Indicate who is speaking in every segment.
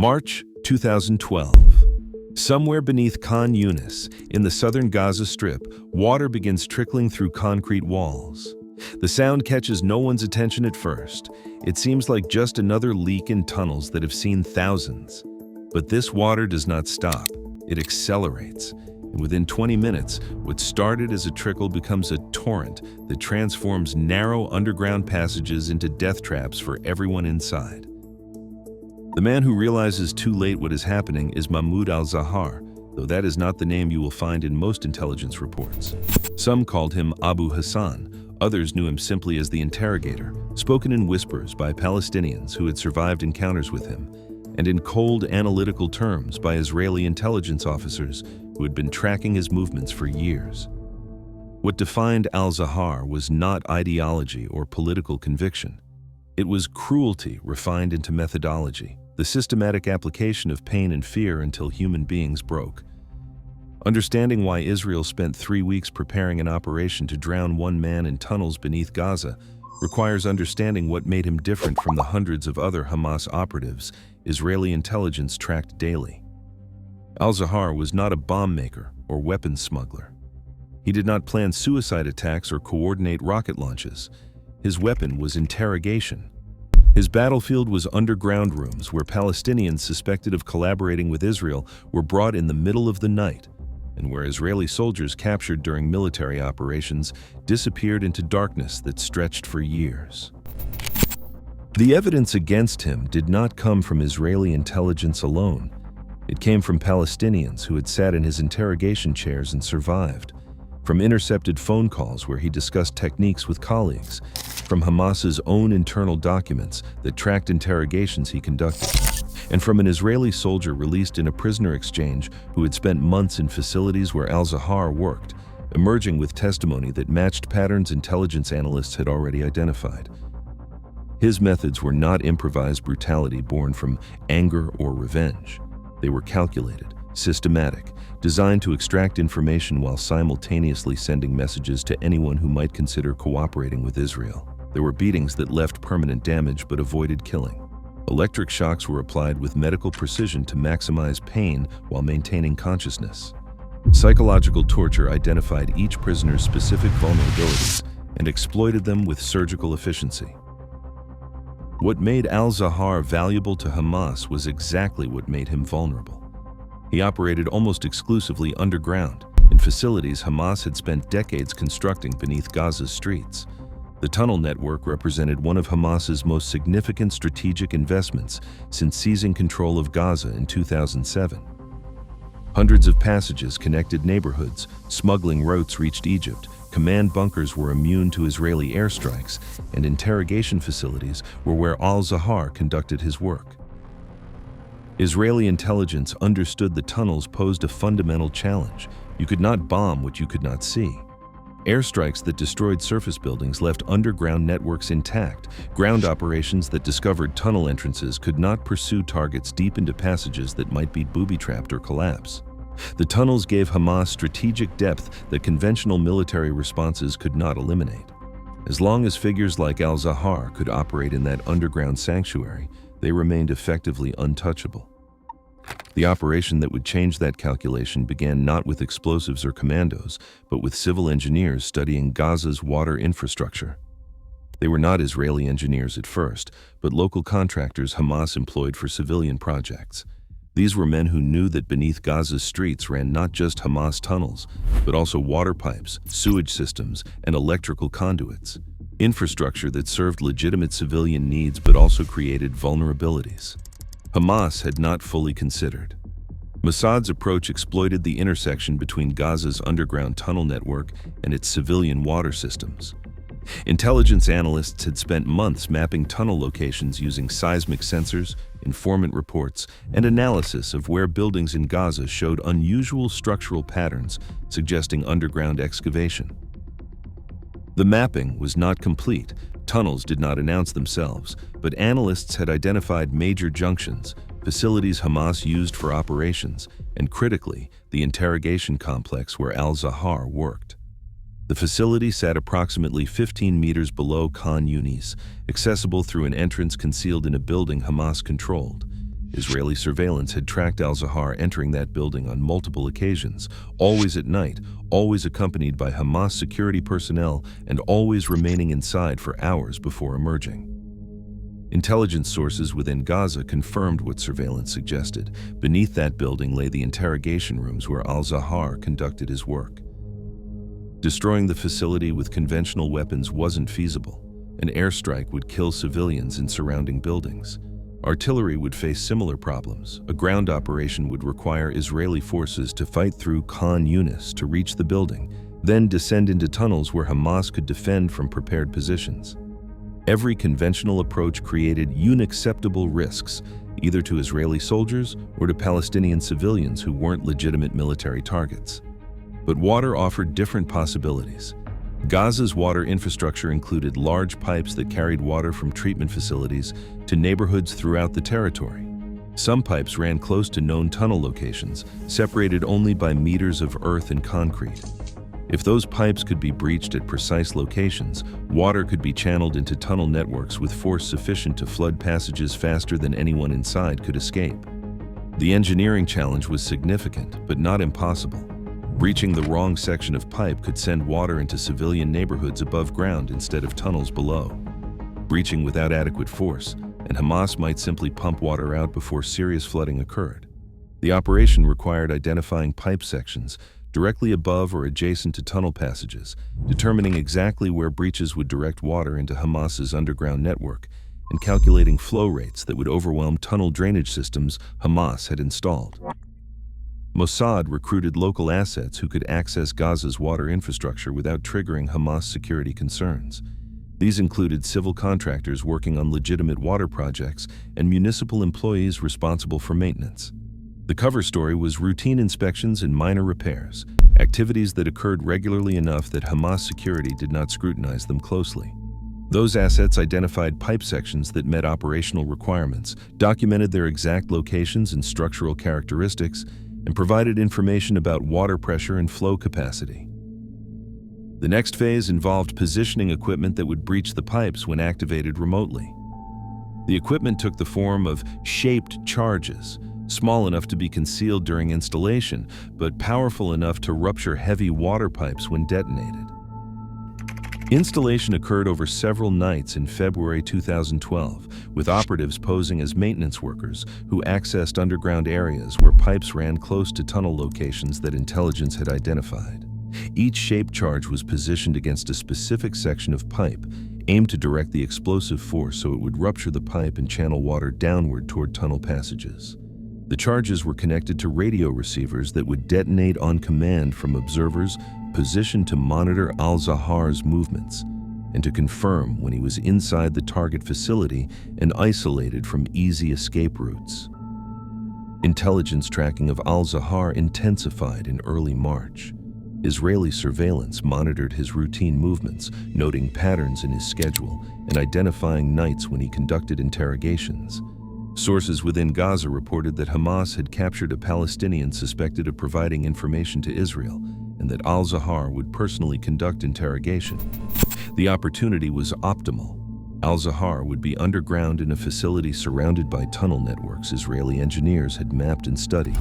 Speaker 1: March 2012. Somewhere beneath Khan Yunis, in the southern Gaza Strip, water begins trickling through concrete walls. The sound catches no one's attention at first. It seems like just another leak in tunnels that have seen thousands. But this water does not stop. It accelerates. And within 20 minutes, what started as a trickle becomes a torrent that transforms narrow underground passages into death traps for everyone inside. The man who realizes too late what is happening is Mahmud al-Zahar, though that is not the name you will find in most intelligence reports. Some called him Abu Hassan, others knew him simply as the interrogator, spoken in whispers by Palestinians who had survived encounters with him, and in cold analytical terms by Israeli intelligence officers who had been tracking his movements for years. What defined al-Zahar was not ideology or political conviction. It was cruelty refined into methodology, the systematic application of pain and fear until human beings broke. Understanding why Israel spent 3 weeks preparing an operation to drown one man in tunnels beneath Gaza requires understanding what made him different from the hundreds of other Hamas operatives Israeli intelligence tracked daily. Al-Zahar was not a bomb maker or weapons smuggler. He did not plan suicide attacks or coordinate rocket launches. His weapon was interrogation. His battlefield was underground rooms where Palestinians suspected of collaborating with Israel were brought in the middle of the night, and where Israeli soldiers captured during military operations disappeared into darkness that stretched for years. The evidence against him did not come from Israeli intelligence alone. It came from Palestinians who had sat in his interrogation chairs and survived, from intercepted phone calls where he discussed techniques with colleagues, from Hamas's own internal documents that tracked interrogations he conducted, and from an Israeli soldier released in a prisoner exchange who had spent months in facilities where al-Zahar worked, emerging with testimony that matched patterns intelligence analysts had already identified. His methods were not improvised brutality born from anger or revenge. They were calculated, systematic, designed to extract information while simultaneously sending messages to anyone who might consider cooperating with Israel. There were beatings that left permanent damage but avoided killing. Electric shocks were applied with medical precision to maximize pain while maintaining consciousness. Psychological torture identified each prisoner's specific vulnerabilities and exploited them with surgical efficiency. What made al-Zahar valuable to Hamas was exactly what made him vulnerable. He operated almost exclusively underground, in facilities Hamas had spent decades constructing beneath Gaza's streets. The tunnel network represented one of Hamas's most significant strategic investments since seizing control of Gaza in 2007. Hundreds of passages connected neighborhoods, smuggling routes reached Egypt, command bunkers were immune to Israeli airstrikes, and interrogation facilities were where al-Zahar conducted his work. Israeli intelligence understood the tunnels posed a fundamental challenge. You could not bomb what you could not see. Airstrikes that destroyed surface buildings left underground networks intact. Ground operations that discovered tunnel entrances could not pursue targets deep into passages that might be booby-trapped or collapse. The tunnels gave Hamas strategic depth that conventional military responses could not eliminate. As long as figures like al-Zahar could operate in that underground sanctuary, they remained effectively untouchable. The operation that would change that calculation began not with explosives or commandos, but with civil engineers studying Gaza's water infrastructure. They were not Israeli engineers at first, but local contractors Hamas employed for civilian projects. These were men who knew that beneath Gaza's streets ran not just Hamas tunnels, but also water pipes, sewage systems, and electrical conduits. Infrastructure that served legitimate civilian needs but also created vulnerabilities Hamas had not fully considered. Mossad's approach exploited the intersection between Gaza's underground tunnel network and its civilian water systems. Intelligence analysts had spent months mapping tunnel locations using seismic sensors, informant reports, and analysis of where buildings in Gaza showed unusual structural patterns suggesting underground excavation. The mapping was not complete. Tunnels did not announce themselves, but analysts had identified major junctions, facilities Hamas used for operations, and critically, the interrogation complex where al-Zahar worked. The facility sat approximately 15 meters below Khan Yunis, accessible through an entrance concealed in a building Hamas controlled. Israeli surveillance had tracked al-Zahar entering that building on multiple occasions, always at night, always accompanied by Hamas security personnel, and always remaining inside for hours before emerging. Intelligence sources within Gaza confirmed what surveillance suggested. Beneath that building lay the interrogation rooms where al-Zahar conducted his work. Destroying the facility with conventional weapons wasn't feasible. An airstrike would kill civilians in surrounding buildings. Artillery would face similar problems. A ground operation would require Israeli forces to fight through Khan Yunis to reach the building, then descend into tunnels where Hamas could defend from prepared positions. Every conventional approach created unacceptable risks, either to Israeli soldiers or to Palestinian civilians who weren't legitimate military targets. But water offered different possibilities. Gaza's water infrastructure included large pipes that carried water from treatment facilities to neighborhoods throughout the territory. Some pipes ran close to known tunnel locations, separated only by meters of earth and concrete. If those pipes could be breached at precise locations, water could be channeled into tunnel networks with force sufficient to flood passages faster than anyone inside could escape. The engineering challenge was significant, but not impossible. Breaching the wrong section of pipe could send water into civilian neighborhoods above ground instead of tunnels below. Breaching without adequate force, and Hamas might simply pump water out before serious flooding occurred. The operation required identifying pipe sections directly above or adjacent to tunnel passages, determining exactly where breaches would direct water into Hamas's underground network, and calculating flow rates that would overwhelm tunnel drainage systems Hamas had installed. Mossad recruited local assets who could access Gaza's water infrastructure without triggering Hamas security concerns. These included civil contractors working on legitimate water projects and municipal employees responsible for maintenance. The cover story was routine inspections and minor repairs, activities that occurred regularly enough that Hamas security did not scrutinize them closely. Those assets identified pipe sections that met operational requirements, documented their exact locations and structural characteristics, and provided information about water pressure and flow capacity. The next phase involved positioning equipment that would breach the pipes when activated remotely. The equipment took the form of shaped charges, small enough to be concealed during installation, but powerful enough to rupture heavy water pipes when detonated. Installation occurred over several nights in February 2012, with operatives posing as maintenance workers who accessed underground areas where pipes ran close to tunnel locations that intelligence had identified. Each shaped charge was positioned against a specific section of pipe, aimed to direct the explosive force so it would rupture the pipe and channel water downward toward tunnel passages. The charges were connected to radio receivers that would detonate on command from observers positioned to monitor al-Zahar's movements and to confirm when he was inside the target facility and isolated from easy escape routes. Intelligence tracking of al-Zahar intensified in early March. Israeli surveillance monitored his routine movements, noting patterns in his schedule and identifying nights when he conducted interrogations. Sources within Gaza reported that Hamas had captured a Palestinian suspected of providing information to Israel and that al-Zahar would personally conduct interrogation. The opportunity was optimal. Al-Zahar would be underground in a facility surrounded by tunnel networks Israeli engineers had mapped and studied.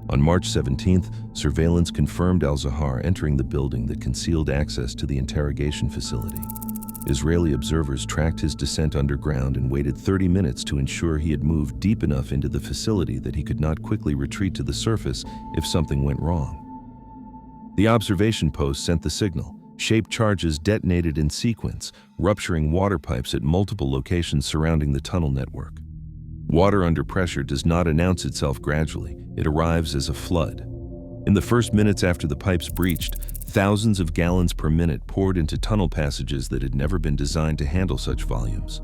Speaker 1: On March 17th, surveillance confirmed al-Zahar entering the building that concealed access to the interrogation facility. Israeli observers tracked his descent underground and waited 30 minutes to ensure he had moved deep enough into the facility that he could not quickly retreat to the surface if something went wrong. The observation post sent the signal. Shaped charges detonated in sequence, rupturing water pipes at multiple locations surrounding the tunnel network. Water under pressure does not announce itself gradually, it arrives as a flood. In the first minutes after the pipes breached, thousands of gallons per minute poured into tunnel passages that had never been designed to handle such volumes.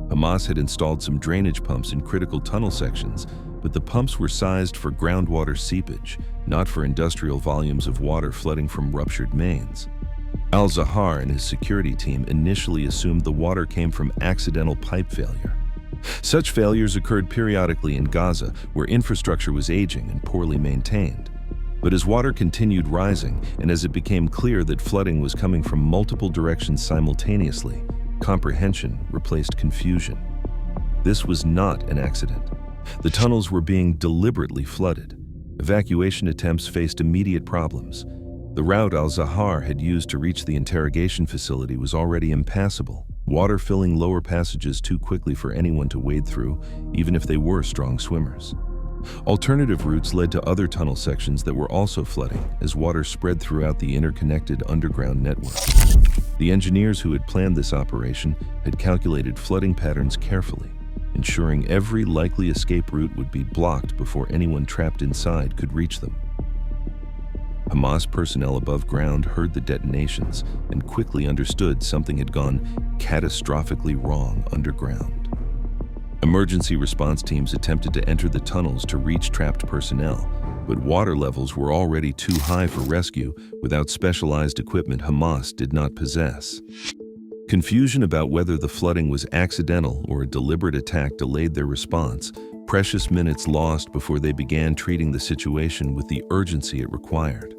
Speaker 1: Hamas had installed some drainage pumps in critical tunnel sections, but the pumps were sized for groundwater seepage, not for industrial volumes of water flooding from ruptured mains. Al-Zahar and his security team initially assumed the water came from accidental pipe failure. Such failures occurred periodically in Gaza, where infrastructure was aging and poorly maintained. But as water continued rising, and as it became clear that flooding was coming from multiple directions simultaneously, comprehension replaced confusion. This was not an accident. The tunnels were being deliberately flooded. Evacuation attempts faced immediate problems. The route al-Zahar had used to reach the interrogation facility was already impassable, water filling lower passages too quickly for anyone to wade through, even if they were strong swimmers. Alternative routes led to other tunnel sections that were also flooding as water spread throughout the interconnected underground network. The engineers who had planned this operation had calculated flooding patterns carefully, ensuring every likely escape route would be blocked before anyone trapped inside could reach them. Hamas personnel above ground heard the detonations and quickly understood something had gone catastrophically wrong underground. Emergency response teams attempted to enter the tunnels to reach trapped personnel, but water levels were already too high for rescue without specialized equipment Hamas did not possess. Confusion about whether the flooding was accidental or a deliberate attack delayed their response, precious minutes lost before they began treating the situation with the urgency it required.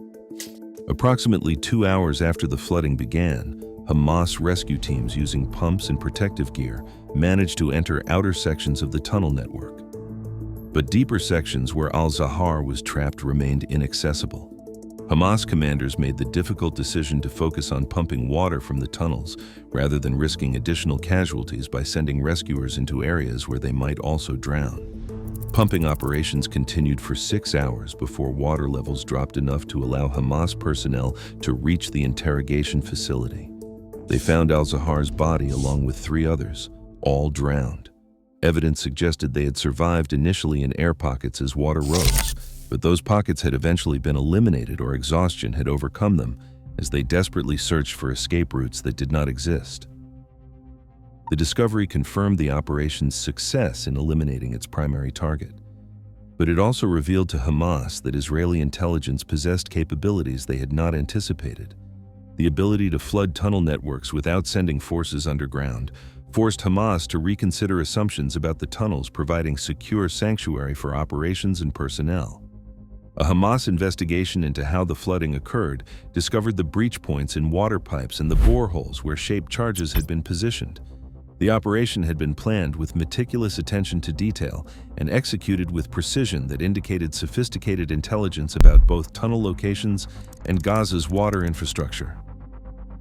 Speaker 1: Approximately 2 hours after the flooding began, Hamas rescue teams using pumps and protective gear managed to enter outer sections of the tunnel network. But deeper sections where al-Zahar was trapped remained inaccessible. Hamas commanders made the difficult decision to focus on pumping water from the tunnels rather than risking additional casualties by sending rescuers into areas where they might also drown. Pumping operations continued for 6 hours before water levels dropped enough to allow Hamas personnel to reach the interrogation facility. They found al-Zahar's body along with 3 others, all drowned. Evidence suggested they had survived initially in air pockets as water rose, but those pockets had eventually been eliminated or exhaustion had overcome them as they desperately searched for escape routes that did not exist. The discovery confirmed the operation's success in eliminating its primary target, but it also revealed to Hamas that Israeli intelligence possessed capabilities they had not anticipated. The ability to flood tunnel networks without sending forces underground forced Hamas to reconsider assumptions about the tunnels providing secure sanctuary for operations and personnel. A Hamas investigation into how the flooding occurred discovered the breach points in water pipes and the boreholes where shaped charges had been positioned. The operation had been planned with meticulous attention to detail and executed with precision that indicated sophisticated intelligence about both tunnel locations and Gaza's water infrastructure.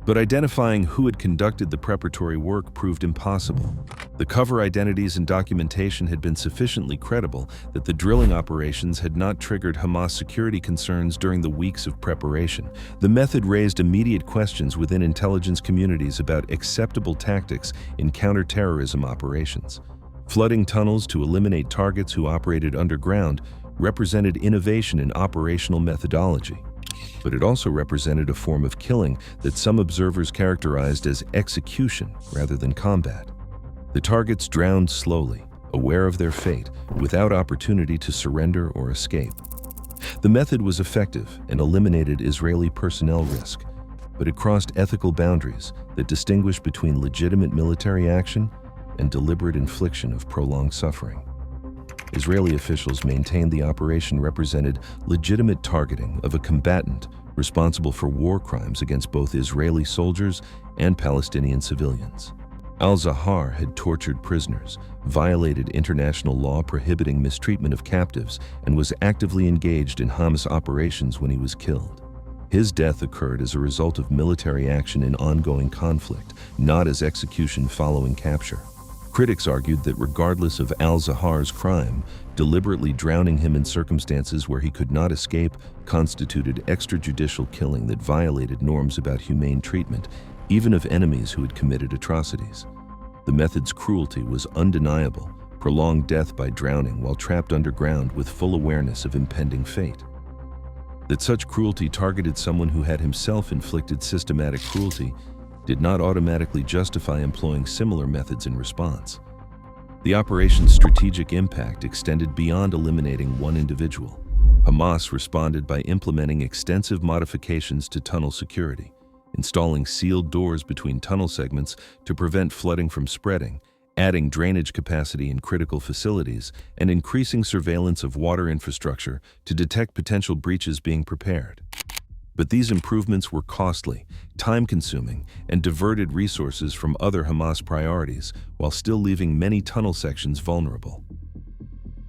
Speaker 1: But identifying who had conducted the preparatory work proved impossible. The cover identities and documentation had been sufficiently credible that the drilling operations had not triggered Hamas security concerns during the weeks of preparation. The method raised immediate questions within intelligence communities about acceptable tactics in counterterrorism operations. Flooding tunnels to eliminate targets who operated underground represented innovation in operational methodology. But it also represented a form of killing that some observers characterized as execution rather than combat. The targets drowned slowly, aware of their fate, without opportunity to surrender or escape. The method was effective and eliminated Israeli personnel risk, but it crossed ethical boundaries that distinguish between legitimate military action and deliberate infliction of prolonged suffering. Israeli officials maintained the operation represented legitimate targeting of a combatant responsible for war crimes against both Israeli soldiers and Palestinian civilians. Al-Zahar had tortured prisoners, violated international law prohibiting mistreatment of captives, and was actively engaged in Hamas operations when he was killed. His death occurred as a result of military action in ongoing conflict, not as execution following capture. Critics argued that regardless of al-Zahar's crime, deliberately drowning him in circumstances where he could not escape constituted extrajudicial killing that violated norms about humane treatment, even of enemies who had committed atrocities. The method's cruelty was undeniable, prolonged death by drowning while trapped underground with full awareness of impending fate. That such cruelty targeted someone who had himself inflicted systematic cruelty did not automatically justify employing similar methods in response. The operation's strategic impact extended beyond eliminating one individual. Hamas responded by implementing extensive modifications to tunnel security, installing sealed doors between tunnel segments to prevent flooding from spreading, adding drainage capacity in critical facilities, and increasing surveillance of water infrastructure to detect potential breaches being prepared. But these improvements were costly, time-consuming, and diverted resources from other Hamas priorities, while still leaving many tunnel sections vulnerable.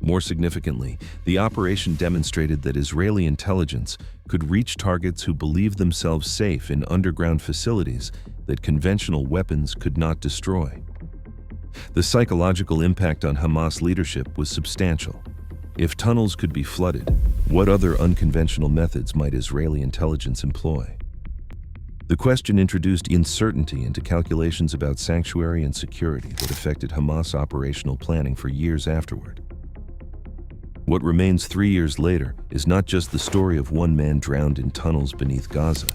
Speaker 1: More significantly, the operation demonstrated that Israeli intelligence could reach targets who believed themselves safe in underground facilities that conventional weapons could not destroy. The psychological impact on Hamas leadership was substantial. If tunnels could be flooded, what other unconventional methods might Israeli intelligence employ? The question introduced uncertainty into calculations about sanctuary and security that affected Hamas operational planning for years afterward. What remains 3 years later is not just the story of one man drowned in tunnels beneath Gaza.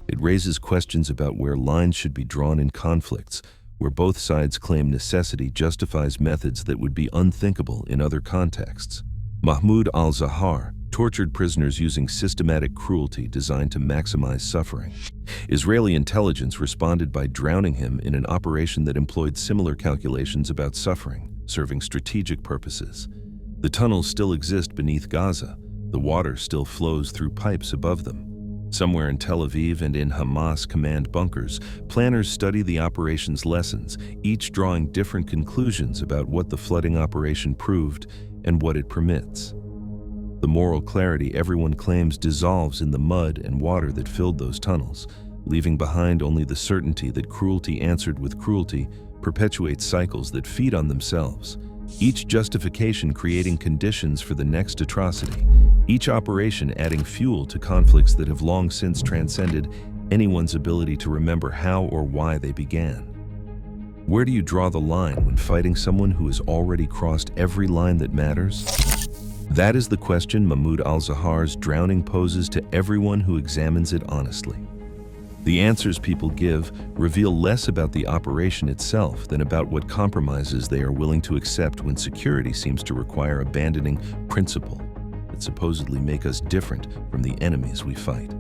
Speaker 1: It raises questions about where lines should be drawn in conflicts, where both sides claim necessity justifies methods that would be unthinkable in other contexts. Mahmud al-Zahar tortured prisoners using systematic cruelty designed to maximize suffering. Israeli intelligence responded by drowning him in an operation that employed similar calculations about suffering, serving strategic purposes. The tunnels still exist beneath Gaza. The water still flows through pipes above them. Somewhere in Tel Aviv and in Hamas command bunkers, planners study the operation's lessons, each drawing different conclusions about what the flooding operation proved and what it permits. The moral clarity everyone claims dissolves in the mud and water that filled those tunnels, leaving behind only the certainty that cruelty answered with cruelty perpetuates cycles that feed on themselves, each justification creating conditions for the next atrocity, each operation adding fuel to conflicts that have long since transcended anyone's ability to remember how or why they began. Where do you draw the line when fighting someone who has already crossed every line that matters? That is the question Mahmud al-Zahar's drowning poses to everyone who examines it honestly. The answers people give reveal less about the operation itself than about what compromises they are willing to accept when security seems to require abandoning principle that supposedly make us different from the enemies we fight.